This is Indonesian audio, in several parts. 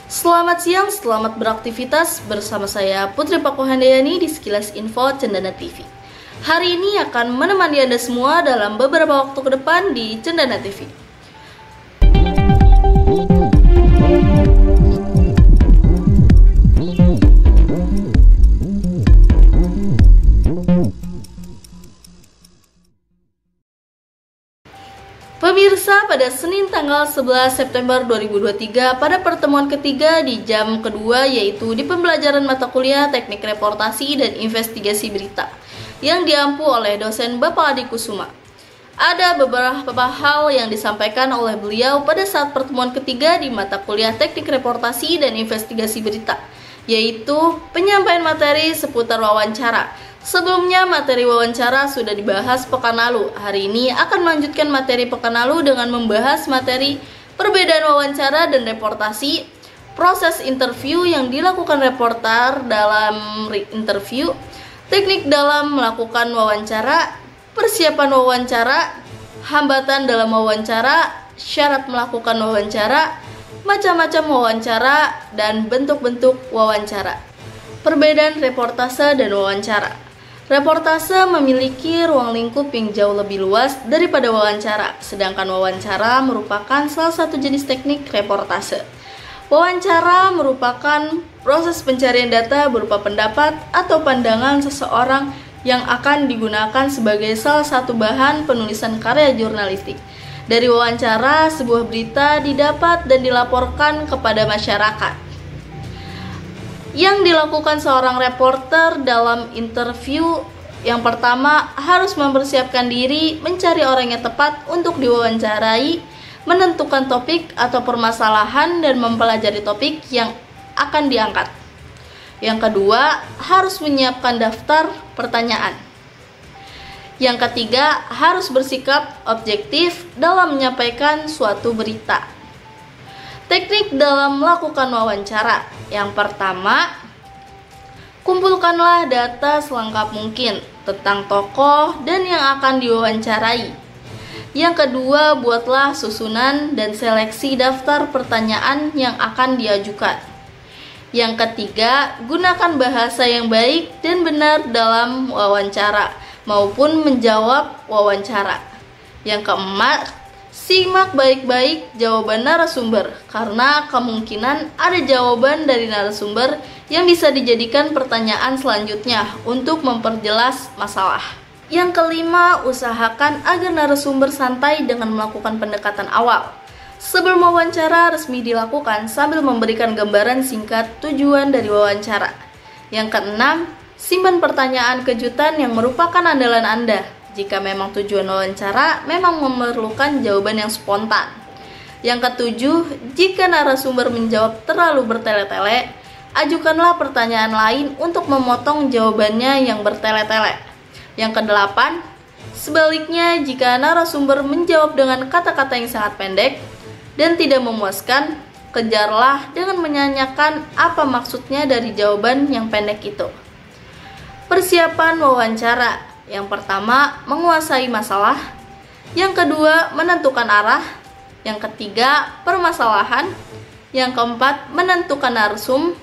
Selamat siang, selamat beraktivitas bersama saya Putri Pakuhandayani di Sekilas Info Cendana TV. Hari ini akan menemani Anda semua dalam beberapa waktu ke depan di Cendana TV. Pemirsa, pada Senin tanggal 11 September 2023 pada pertemuan ketiga di jam kedua, yaitu di pembelajaran mata kuliah Teknik Reportasi dan Investigasi Berita yang diampu oleh dosen Bapak Adi Kusuma. Ada beberapa hal yang disampaikan oleh beliau pada saat pertemuan ketiga di mata kuliah Teknik Reportasi dan Investigasi Berita, yaitu penyampaian materi seputar wawancara. Sebelumnya materi wawancara sudah dibahas pekan lalu. Hari ini akan melanjutkan materi pekan lalu dengan membahas materi perbedaan wawancara dan reportasi, proses interview yang dilakukan reporter dalam interview, teknik dalam melakukan wawancara, persiapan wawancara, hambatan dalam wawancara, syarat melakukan wawancara, macam-macam wawancara, dan bentuk-bentuk wawancara. Perbedaan reportase dan wawancara. Reportase memiliki ruang lingkup yang jauh lebih luas daripada wawancara, sedangkan wawancara merupakan salah satu jenis teknik reportase. Wawancara merupakan proses pencarian data berupa pendapat atau pandangan seseorang yang akan digunakan sebagai salah satu bahan penulisan karya jurnalistik. Dari wawancara, sebuah berita didapat dan dilaporkan kepada masyarakat. Yang dilakukan seorang reporter dalam interview, yang pertama harus mempersiapkan diri, mencari orang yang tepat untuk diwawancarai, menentukan topik atau permasalahan, dan mempelajari topik yang akan diangkat. Yang kedua, harus menyiapkan daftar pertanyaan. Yang ketiga, harus bersikap objektif dalam menyampaikan suatu berita. Teknik dalam melakukan wawancara. Yang pertama, kumpulkanlah data selengkap mungkin tentang tokoh dan yang akan diwawancarai. Yang kedua, buatlah susunan dan seleksi daftar pertanyaan yang akan diajukan. Yang ketiga, gunakan bahasa yang baik dan benar dalam wawancara maupun menjawab wawancara. Yang keempat, simak baik-baik jawaban narasumber, karena kemungkinan ada jawaban dari narasumber yang bisa dijadikan pertanyaan selanjutnya untuk memperjelas masalah. Yang kelima, usahakan agar narasumber santai dengan melakukan pendekatan awal. Sebelum wawancara resmi dilakukan sambil memberikan gambaran singkat tujuan dari wawancara. Yang keenam, simpan pertanyaan kejutan yang merupakan andalan Anda. Jika memang tujuan wawancara memang memerlukan jawaban yang spontan. Yang ketujuh, jika narasumber menjawab terlalu bertele-tele, ajukanlah pertanyaan lain untuk memotong jawabannya yang bertele-tele. Yang kedelapan, sebaliknya jika narasumber menjawab dengan kata-kata yang sangat pendek dan tidak memuaskan, kejarlah dengan menanyakan apa maksudnya dari jawaban yang pendek itu. Persiapan wawancara. Yang pertama, menguasai masalah. Yang kedua, menentukan arah. Yang ketiga, permasalahan. Yang keempat, menentukan narsum.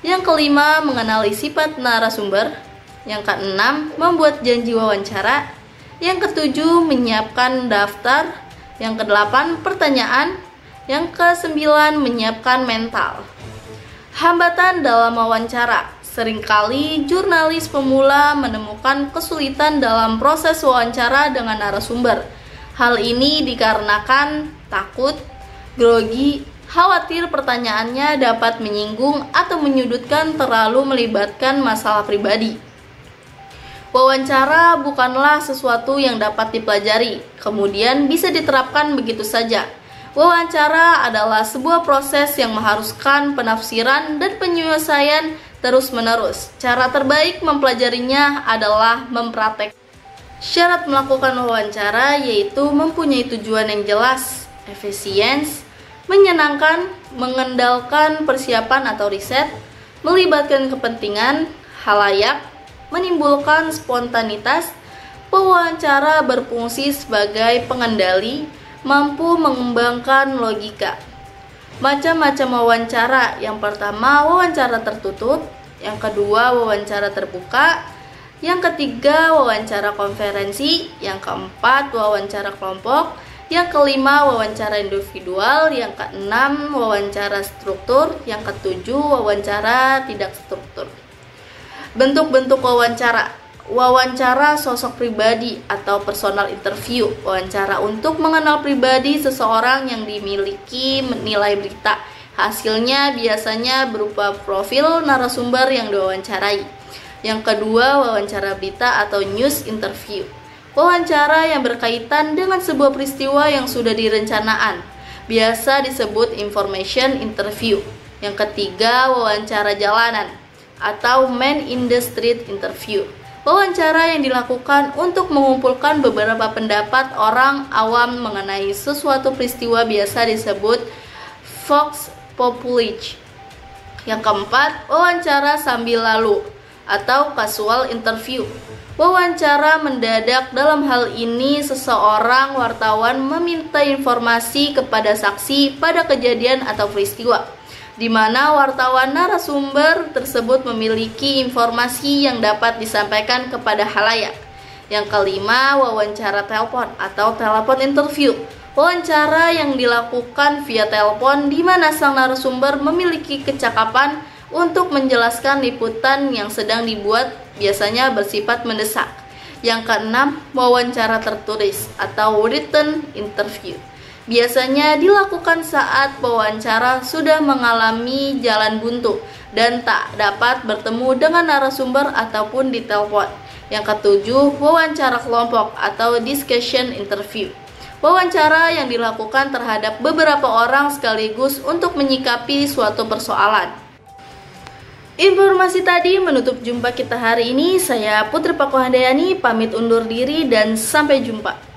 Yang kelima, mengenali sifat narasumber. Yang keenam, membuat janji wawancara. Yang ketujuh, menyiapkan daftar. Yang kedelapan, pertanyaan. Yang kesembilan, menyiapkan mental. Hambatan dalam wawancara. Seringkali jurnalis pemula menemukan kesulitan dalam proses wawancara dengan narasumber. Hal ini dikarenakan takut, grogi, khawatir pertanyaannya dapat menyinggung atau menyudutkan terlalu melibatkan masalah pribadi. Wawancara bukanlah sesuatu yang dapat dipelajari, kemudian bisa diterapkan begitu saja. Wawancara adalah sebuah proses yang mengharuskan penafsiran dan penyelesaian terus-menerus. Cara terbaik mempelajarinya adalah mempraktek. Syarat melakukan wawancara yaitu mempunyai tujuan yang jelas, efisiens, menyenangkan, mengendalikan persiapan atau riset, melibatkan kepentingan, halayak, menimbulkan spontanitas, pewawancara berfungsi sebagai pengendali, mampu mengembangkan logika. Macam-macam wawancara. Yang pertama, wawancara tertutup. Yang kedua, wawancara terbuka. Yang ketiga, wawancara konferensi. Yang keempat, wawancara kelompok. Yang kelima, wawancara individual. Yang keenam, wawancara struktur. Yang ketujuh, wawancara tidak struktur. Bentuk-bentuk wawancara. Wawancara sosok pribadi atau personal interview. Wawancara untuk mengenal pribadi seseorang yang dimiliki nilai berita. Hasilnya biasanya berupa profil narasumber yang diwawancarai. Yang kedua, wawancara berita atau news interview. Wawancara yang berkaitan dengan sebuah peristiwa yang sudah direncanaan, biasa disebut information interview. Yang ketiga, wawancara jalanan atau man in the street interview. Wawancara yang dilakukan untuk mengumpulkan beberapa pendapat orang awam mengenai sesuatu peristiwa, biasa disebut vox populi. Yang keempat, wawancara sambil lalu atau casual interview. Wawancara mendadak. Dalam hal ini seseorang wartawan meminta informasi kepada saksi pada kejadian atau peristiwa, di mana wartawan narasumber tersebut memiliki informasi yang dapat disampaikan kepada halayak. Yang kelima, wawancara telepon atau telepon interview. Wawancara yang dilakukan via telepon, di mana sang narasumber memiliki kecakapan untuk menjelaskan liputan yang sedang dibuat, biasanya bersifat mendesak. Yang keenam, wawancara tertulis atau written interview. Biasanya dilakukan saat pewawancara sudah mengalami jalan buntu dan tak dapat bertemu dengan narasumber ataupun di telepon. Yang ketujuh, wawancara kelompok atau discussion interview. Wawancara yang dilakukan terhadap beberapa orang sekaligus untuk menyikapi suatu persoalan. Informasi tadi menutup jumpa kita hari ini. Saya Putri Pakuhandayani pamit undur diri dan sampai jumpa.